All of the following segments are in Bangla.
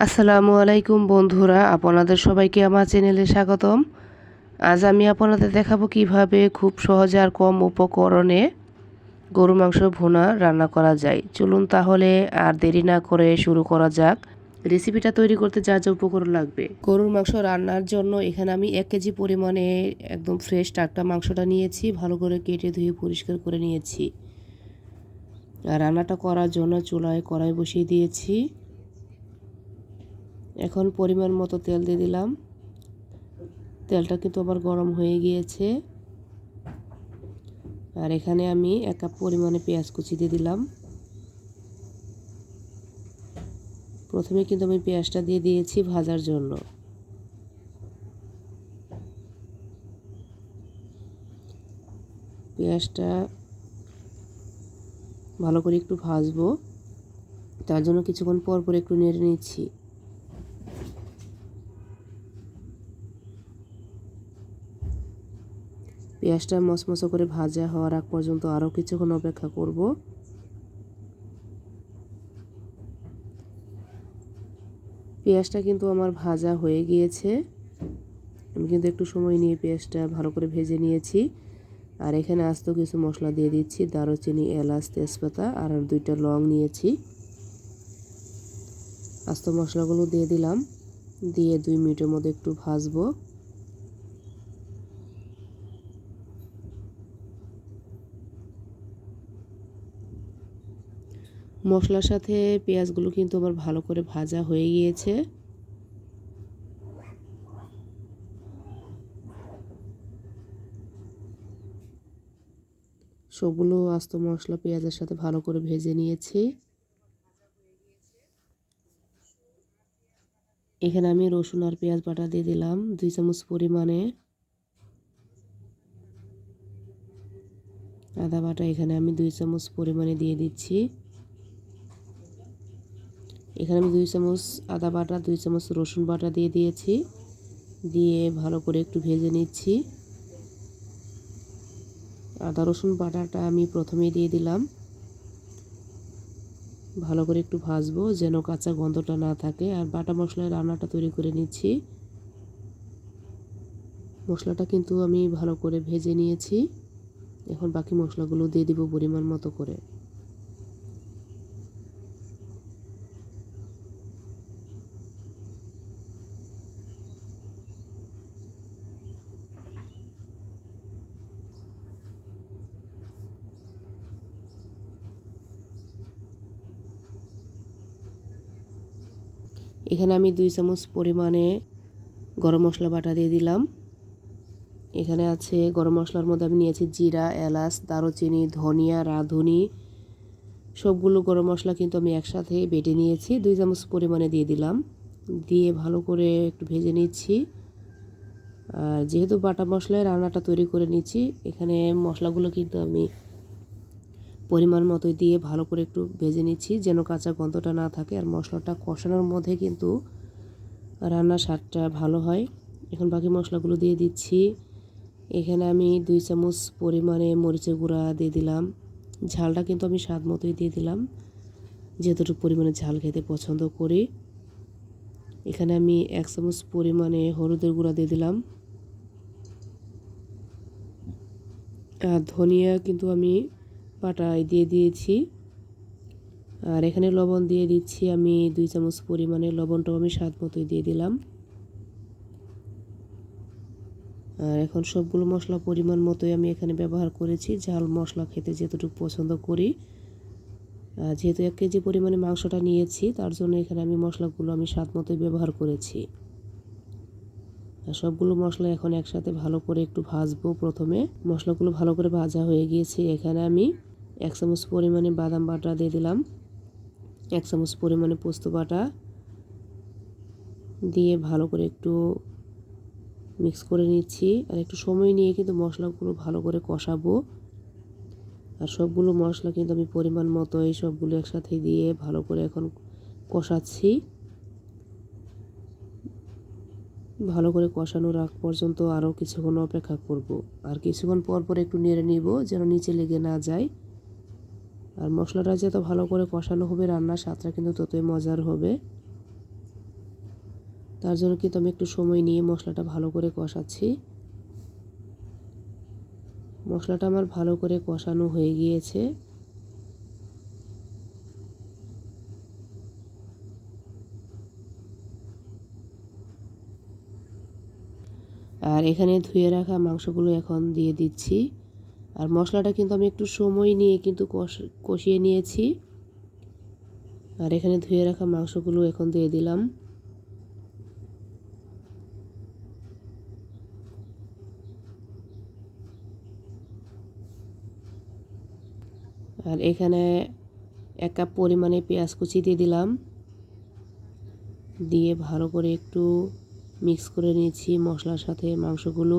আসসালামু আলাইকুম বন্ধুরা, আপনাদের সবাইকে আমার চ্যানেলে স্বাগতম। আজ আমি আপনাদের দেখাবো কিভাবে খুব সহজে আর কম উপকরণে গরু মাংস ভুনা রান্না করা যায়। চলুন তাহলে আর দেরি না করে শুরু করা যাক। রেসিপিটা তৈরি করতে যা যা উপকরণ লাগবে। গরুর মাংস রান্নার জন্য এখানে আমি 1 কেজি পরিমাণে একদম ফ্রেশ টাটকা মাংসটা নিয়েছি, ভালো করে কেটে ধুয়ে পরিষ্কার করে নিয়েছি। আর রান্নাটা করার জন্য চুলায় কড়াই বসিয়ে দিয়েছি। এখন পরিমাণ মতো তেল দিয়ে দিলাম। তেলটা কিন্তু আবার গরম হয়ে গিয়েছে। আর এখানে আমি 1 কাপ পরিমাণে পেঁয়াজ কুচি দিয়ে দিলাম। প্রথমে কিন্তু আমি পেঁয়াজটা দিয়ে দিয়েছি ভাজার জন্য। পেঁয়াজটা ভালো করে একটু ভাজবো, তার জন্য কিছুক্ষণ পর পর একটু নেড়ে নিচ্ছি। পেঁয়াজটা মচমচো করে ভাজা হওয়ার আগ পর্যন্ত আরও কিছুক্ষণ অপেক্ষা করব। পেঁয়াজটা কিন্তু আমার ভাজা হয়ে গিয়েছে। আমি কিন্তু একটু সময় নিয়ে পেঁয়াজটা ভালো করে ভেজে নিয়েছি। আর এখানে আস্ত কিছু মশলা দিয়ে দিচ্ছি, দারুচিনি, এলাচ, তেজপাতা আর 2টা লং নিয়েছি। আস্ত মশলাগুলো দিয়ে দিলাম, দিয়ে 2 মিনিটের মধ্যে একটু ভাজবো। মশলার সাথে পেঁয়াজগুলো কিন্তু আবার ভালো করে ভাজা হয়ে গিয়েছে। সবগুলো আস্ত মশলা পেঁয়াজের সাথে ভালো করে ভেজে নিয়েছি। এখানে আমি রসুন আর পেঁয়াজ বাটা দিয়ে দিলাম 2 চামচ পরিমাণে। আদা বাটা এখানে আমি 2 চামচ পরিমাণে দিয়ে দিচ্ছি। এখানে আমি 2 চামচ আদা বাটা, 2 চামচ রসুন বাটা দিয়ে দিয়েছি। দিয়ে ভালো করে একটু ভেজে নিচ্ছি। আদা রসুন বাটাটা আমি প্রথমেই দিয়ে দিলাম। ভালো করে একটু ভাজবো যেন কাঁচা গন্ধটা না থাকে। আর বাটা মশলায় রান্নাটা তৈরি করে নিচ্ছি। মশলাটা কিন্তু আমি ভালো করে ভেজে নিয়েছি। এখন বাকি মশলাগুলো দিয়ে দিব পরিমাণ মতো করে। এখানে আমি 2 চামচ পরিমাণে গরম মশলা বাটা দিয়ে দিলাম। এখানে আছে গরম মশলার মধ্যে আমি নিয়েছি জিরা, এলাচ, দারুচিনি, ধনিয়া, রাঁধুনি, সবগুলো গরম মশলা কিন্তু আমি একসাথে বেটে নিয়েছি। 2 চামচ পরিমাণে দিয়ে দিলাম। দিয়ে ভালো করে একটু ভেজে নিচ্ছি। আর যেহেতু বাটা মশলায় রান্নাটা তৈরি করে নিচ্ছি, এখানে মশলাগুলো কিন্তু আমি পরিমাণ মতো দিয়ে ভালো করে একটু ভেজে নিচ্ছি যেন কাঁচা গন্ধটা না থাকে। আর মশলাটা কষানোর মধ্যে কিন্তু রান্নার স্বাদটা ভালো হয়। এখন বাকি মশলাগুলো দিয়ে দিচ্ছি। এখানে আমি 2 চামচ পরিমাণে মরিচের গুঁড়া দিয়ে দিলাম। ঝালটা কিন্তু আমি স্বাদ মতোই দিয়ে দিলাম, যেতটুকু পরিমাণে ঝাল খেতে পছন্দ করি। এখানে আমি 1 চামচ পরিমাণে হলুদের গুঁড়া দিয়ে দিলাম। আর ধনিয়া কিন্তু আমি বাটায় দিয়ে দিয়েছি। আর এখানে লবণ দিয়ে দিচ্ছি আমি 2 চামচ পরিমাণে। লবণটাও আমি স্বাদ মতোই দিয়ে দিলাম। আর এখন সবগুলো মশলা পরিমাণ মতোই আমি এখানে ব্যবহার করেছি, ঝাল মশলা খেতে যেতটুকু পছন্দ করি। যেহেতু 1 কেজি পরিমাণে মাংসটা নিয়েছি, তার জন্য এখানে আমি মশলাগুলো আমি স্বাদ মতোই ব্যবহার করেছি। আর সবগুলো মশলা এখন একসাথে ভালো করে একটু ভাজবো। প্রথমে মশলাগুলো ভালো করে ভাজা হয়ে গিয়েছে। এখানে আমি 1 চামচ পরিমাণে বাদাম বাটা দিয়ে দিলাম, 1 চামচ পরিমাণে পোস্ত বাটা দিয়ে ভালো করে একটু মিক্স করে নিচ্ছি। আর একটু সময় নিয়ে কিন্তু মশলাগুলো ভালো করে কষাবো। আর সবগুলো মশলা কিন্তু আমি পরিমাণ মতো এই সবগুলো একসাথে দিয়ে ভালো করে এখন কষাচ্ছি। ভালো করে কষানোর আগ পর্যন্ত আরও কিছুক্ষণ অপেক্ষা করব। আর কিছুক্ষণ পর পর একটু নেড়ে নিব যেন নিচে লেগে না যায়। আর মশলাটা যত ভালো করে কষানো হবে রান্নার স্বাদটা কিন্তু ততই মজার হবে। তার জন্য কিন্তু আমি একটু সময় নিয়ে মশলাটা ভালো করে কষাচ্ছি। মশলাটা আমার ভালো করে কষানো হয়ে গিয়েছে। আর এখানে ধুয়ে রাখা মাংসগুলো এখন দিয়ে দিচ্ছি। আর মশলাটা কিন্তু আমি একটু সময় নিয়ে কিন্তু কষিয়ে নিয়েছি। আর এখানে ধুয়ে রাখা মাংসগুলো এখন দিয়ে দিলাম। আর এখানে 1 কাপ পরিমাণে পেঁয়াজ কুচি দিয়ে দিলাম। দিয়ে ভালো করে একটু মিক্স করে নিয়েছি মশলার সাথে মাংসগুলো।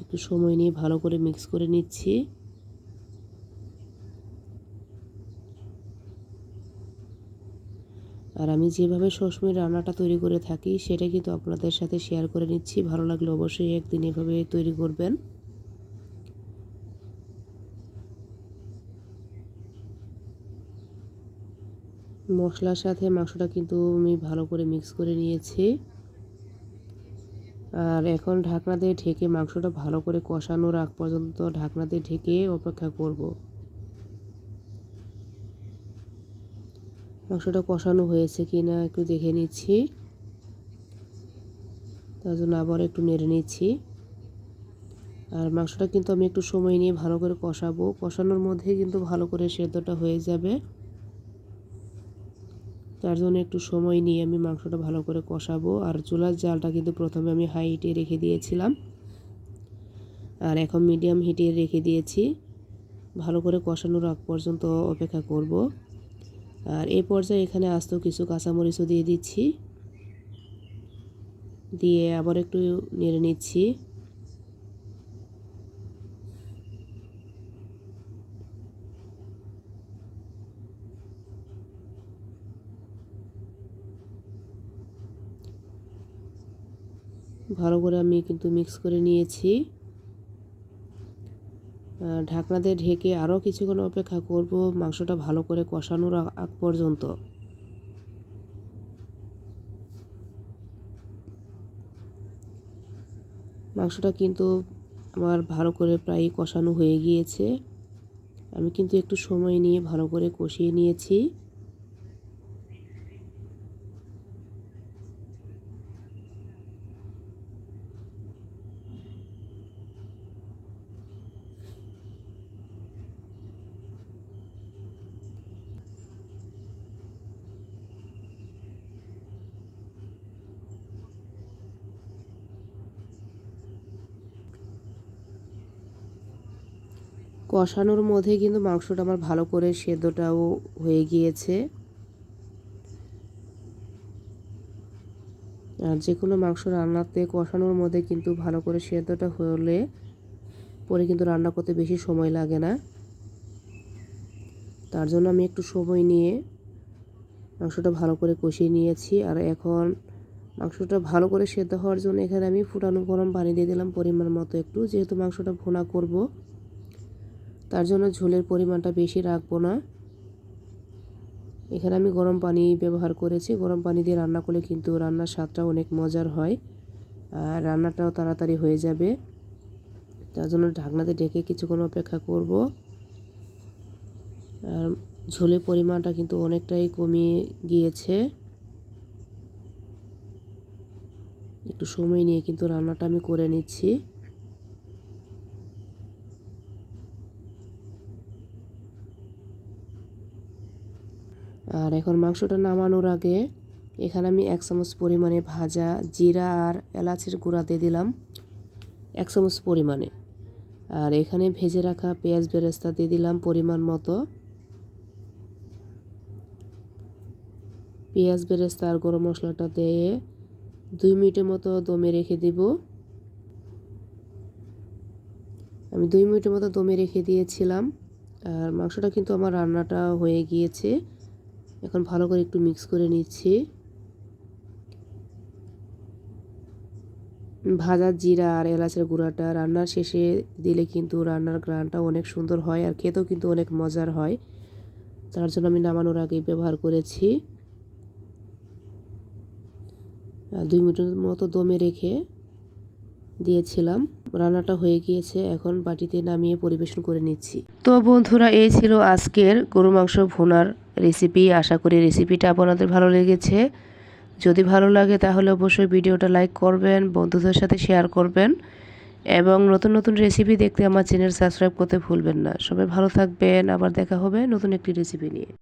একটু সময় নিয়ে ভালো করে মিক্স করে নিচ্ছি। আর আমি যেভাবে সবসময় রান্নাটা তৈরি করে থাকি সেটা কিন্তু আপনাদের সাথে শেয়ার করে নিচ্ছি। ভালো লাগলে অবশ্যই একদিন এভাবে তৈরি করবেন। মশলার সাথে মাংসটা কিন্তু আমি ভালো করে মিক্স করে নিয়েছি। আর এখন ঢাকনা দিয়ে ঢেকে মাংসটা ভালো করে কষানোর আগ পর্যন্ত ঢাকনা দিয়ে ঢেকে অপেক্ষা করব। মাংসটা কষানো হয়েছে কিনা একটু দেখে নিচ্ছি। তার জন্য আবার একটু নেড়ে নিচ্ছি। আর মাংসটা কিন্তু আমি একটু সময় নিয়ে ভালো করে কষাবো। কষানোর মধ্যে কিন্তু ভালো করে সেদ্ধটা হয়ে যাবে। তার জন্য একটু সময় নিয়ে আমি মাংসটা ভালো করে কষাবো। আর চুলার জালটা কিন্তু প্রথমে আমি হাই হিটে রেখে দিয়েছিলাম, আর এখন মিডিয়াম হিটে রেখে দিয়েছি। ভালো করে কষানোর আগ পর্যন্ত অপেক্ষা করব। আর এই পর্যায়ে এখানে আস্ত কিছু কাঁচামরিচও দিয়ে দিচ্ছি। দিয়ে আবার একটু নেড়ে নিচ্ছি। ভালো করে আমি কিন্তু মিক্স করে নিয়েছি। ঢাকনা দিয়ে ঢেকে আরও কিছুক্ষণ অপেক্ষা করব মাংসটা ভালো করে কষানোর আগ পর্যন্ত। মাংসটা কিন্তু আমার ভালো করে প্রায় কষানো হয়ে গিয়েছে। আমি কিন্তু একটু সময় নিয়ে ভালো করে কষিয়ে নিয়েছি। কষানোর মধ্যে কিন্তু মাংসটা আমার ভালো করে সেদ্ধটাও হয়ে গিয়েছে। আর যে কোনো মাংস রান্নাতে কষানোর মধ্যে কিন্তু ভালো করে সেদ্ধটা হলে পরে কিন্তু রান্না করতে বেশি সময় লাগে না। তার জন্য আমি একটু সময় নিয়ে মাংসটা ভালো করে কষিয়ে নিয়েছি। আর এখন মাংসটা ভালো করে সেদ্ধ হওয়ার জন্য এখানে আমি ফুটানো গরম পানি দিয়ে দিলাম পরিমাণ মতো একটু, যেহেতু মাংসটা ভুনা করব তার জন্য ঝোলের পরিমাণটা বেশি রাখবো না। এখানে আমি গরম পানি ব্যবহার করেছি। গরম পানি দিয়ে রান্না করলে কিন্তু রান্নার স্বাদটা অনেক মজার হয়, আর রান্নাটাও তাড়াতাড়ি হয়ে যাবে। তার জন্য ঢাকনাতে ঢেকে কিছুক্ষণ অপেক্ষা করব। আর ঝোলের পরিমাণটা কিন্তু অনেকটাই কমিয়ে গিয়েছে। একটু সময় নিয়ে কিন্তু রান্নাটা আমি করে নিচ্ছি। আর এখন মাংসটা নামানোর আগে এখানে আমি 1 চামচ পরিমাণে ভাজা জিরা আর এলাচের গুঁড়া দিয়ে দিলাম 1 চামচ পরিমাণে। আর এখানে ভেজে রাখা পেঁয়াজ বেরেস্তা দিয়ে দিলাম পরিমাণ মতো। পেঁয়াজ বেরেস্তা আর গরম মশলাটা দিয়ে 2 মিনিটের মতো দমে রেখে দিব। আমি 2 মিনিটের মতো দমে রেখে দিয়েছিলাম। আর মাংসটা কিন্তু আমার রান্নাটা হয়ে গিয়েছে। এখন ভালো করে একটু মিক্স করে নিচ্ছি। ভাজা জিরা আর এলাচের গুঁড়াটা রান্নার শেষে দিলে কিন্তু রান্নার ঘ্রাণটা অনেক সুন্দর হয় আর খেতেও কিন্তু অনেক মজার হয়। তার জন্য আমি নামানোর আগেই ব্যবহার করেছি। 2 মিনিটের মতো দমে রেখে দিয়েছিলাম। রান্নাটা হয়ে গিয়েছে, এখন বাটিতে নামিয়ে পরিবেশন করে নিচ্ছি। তো বন্ধুরা, এই ছিল আজকের গরু মাংস ভুনার রেসিপি। আশা করি রেসিপিটা আপনাদের ভালো লেগেছে। যদি ভালো লাগে তাহলে অবশ্যই ভিডিওটা লাইক করবেন, বন্ধুদের সাথে শেয়ার করবেন এবং নতুন নতুন রেসিপি দেখতে আমার চ্যানেল সাবস্ক্রাইব করতে ভুলবেন না। সবাই ভালো থাকবেন, আবার দেখা হবে নতুন একটি রেসিপি নিয়ে।